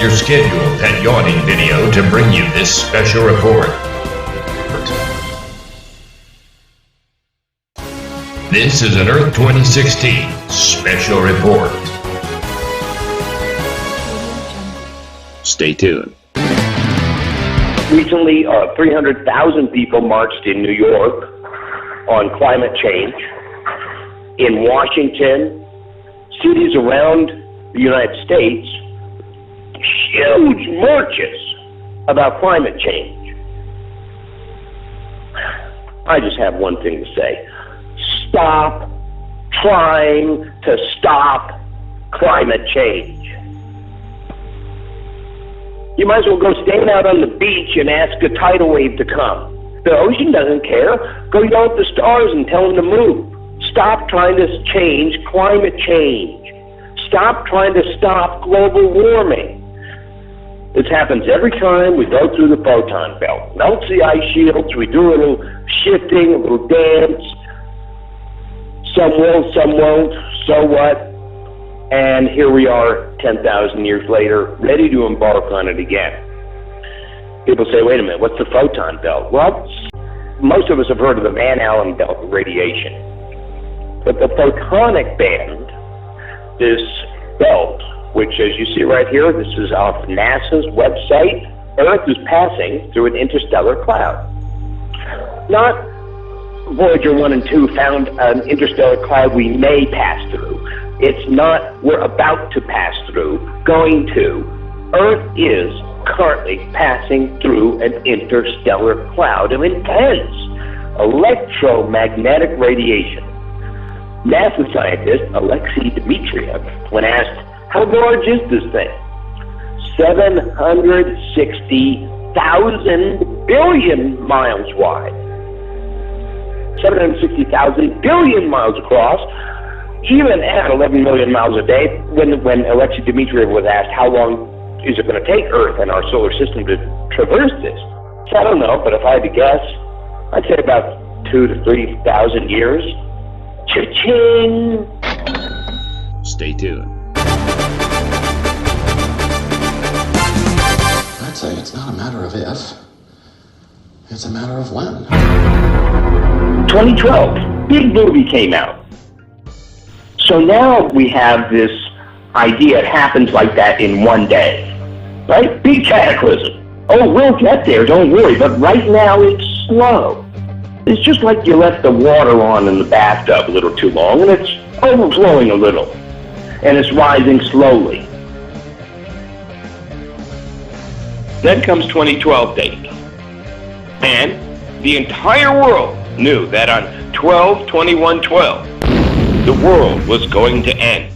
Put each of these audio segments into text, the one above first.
your scheduled pet yawning video to bring you this special report. This is an Earth2016 special report. Stay tuned. Recently, 300,000 people marched in New York on climate change. In Washington, cities around the United States, huge marches about climate change. I just have one thing to say. Stop trying to stop climate change. You might as well go stand out on the beach and ask a tidal wave to come. The ocean doesn't care. Go yell at the stars and tell them to move. Stop trying to change climate change. Stop trying to stop global warming. This happens every time we go through the Photon Belt. Melts the ice shields, we do a little shifting, a little dance. Some will, some won't, so what? And here we are 10,000 years later, ready to embark on it again. People say, wait a minute, what's the Photon Belt? Well, most of us have heard of the Van Allen belt of radiation. But the photonic band, this belt, which as you see right here, this is off NASA's website, Earth is passing through an interstellar cloud. Not Voyager 1 and 2 found an interstellar cloud we may pass through. It's not we're about to pass through, going to. Earth is currently passing through an interstellar cloud of intense electromagnetic radiation. NASA scientist Alexei Dmitriev, when asked, how large is this thing? 760,000 billion miles wide. 760,000 billion miles across. Even at 11 million miles a day, when Alexei Dmitriev was asked how long is it going to take Earth and our solar system to traverse this, so I don't know, but if I had to guess, I'd say about 2,000 to 3,000 years. Cha-ching! Stay tuned. I'd say it's not a matter of if, it's a matter of when. 2012, big movie came out. So now we have this idea, it happens like that in one day, right? Big cataclysm. Oh, we'll get there, don't worry, but right now it's slow. It's just like you left the water on in the bathtub a little too long, and it's overflowing a little, and it's rising slowly. Then comes 2012 date, and the entire world knew that on 12/21/12, the world was going to end.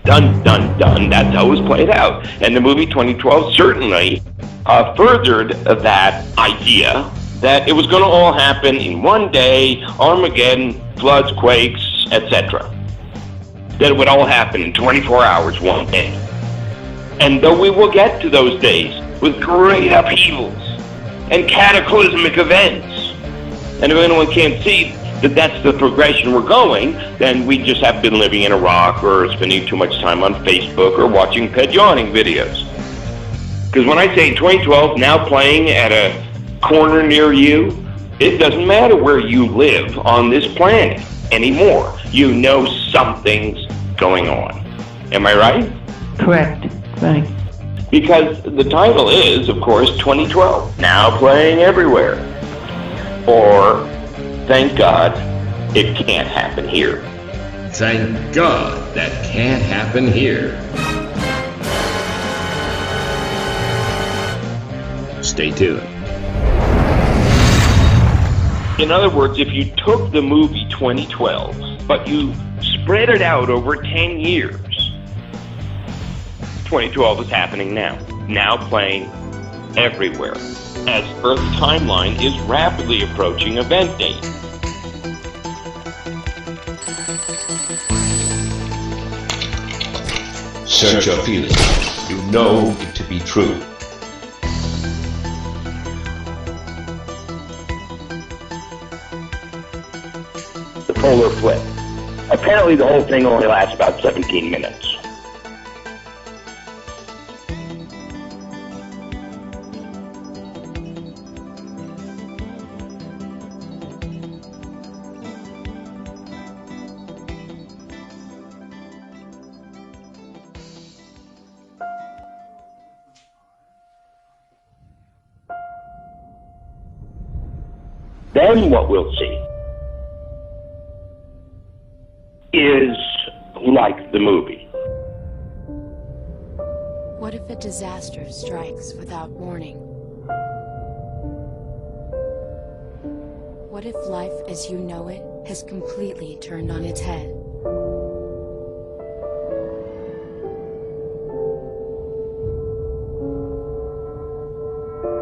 Dun, dun, dun, that's how it was played out. And the movie 2012 certainly furthered that idea that it was going to all happen in one day, Armageddon, floods, quakes, etc. That it would all happen in 24 hours, one day. And though we will get to those days with great upheavals and cataclysmic events, and if anyone can't see that that's the progression we're going, then we just have been living in a rock or spending too much time on Facebook or watching pet yawning videos. Because when I say 2012 now playing at a corner near you, it doesn't matter where you live on this planet anymore. You know something's going on. Am I right? Correct. Right. Because the title is, of course, 2012, now playing everywhere. Or, thank God, it can't happen here. Thank God that can't happen here. Stay tuned. In other words, if you took the movie 2012, but you spread it out over 10 years, 2012 is happening now playing everywhere, as Earth's timeline is rapidly approaching event date. Search your feelings. You know it to be true. The polar flip. Apparently the whole thing only lasts about 17 minutes. Then what we'll see is like the movie. What if a disaster strikes without warning? What if life as you know it has completely turned on its head?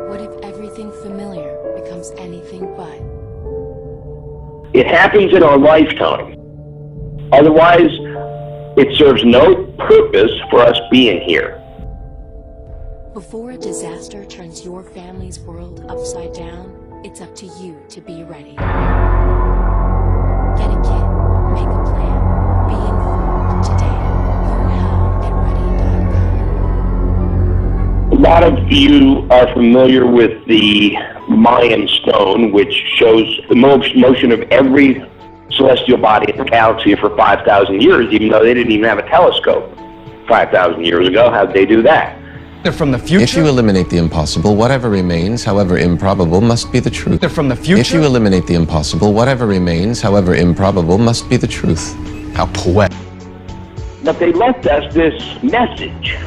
What if everything familiar becomes anything but? It happens in our lifetime. Otherwise, it serves no purpose for us being here. Before a disaster turns your family's world upside down, it's up to you to be ready. Get a kit, make a plan, be informed today. Go howgetready.com. A lot of you are familiar with the Mayan stone, which shows the motion of every celestial body in the galaxy for 5,000 years, even though they didn't even have a telescope 5,000 years ago. How'd they do that? They're from the future. If you eliminate the impossible, whatever remains, however improbable, must be the truth. They're from the future. If you eliminate the impossible, whatever remains, however improbable, must be the truth. How poetic. But they left us this message,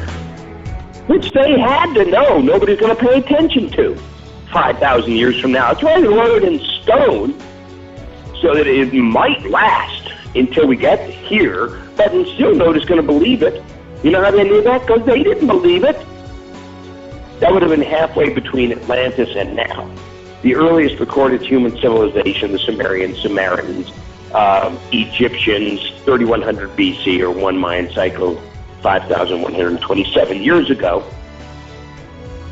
which they had to know nobody's going to pay attention to 5,000 years from now. It's why they wrote it in stone, so that it might last until we get here, but still nobody's going to believe it. You know how they knew that? Because they didn't believe it. That would have been halfway between Atlantis and now. The earliest recorded human civilization, the Sumerians, Egyptians, 3100 BC, or one Mayan cycle, 5,127 years ago.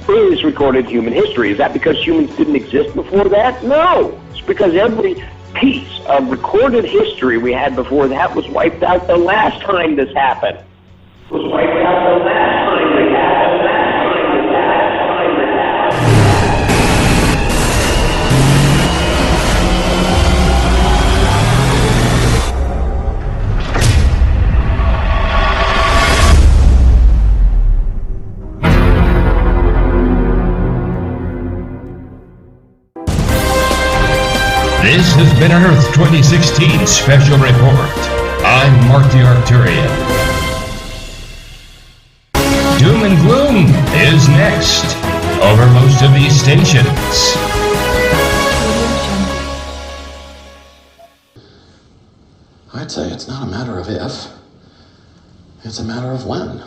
Earliest recorded human history. Is that because humans didn't exist before that? No. It's because every piece of recorded history we had before that was wiped out the last time this happened. Was wiped out the last time this happened. This has been an Earth2016 special report. I'm Marc the Arcturian. Doom and gloom is next over most of these stations. I'd say it's not a matter of if, it's a matter of when.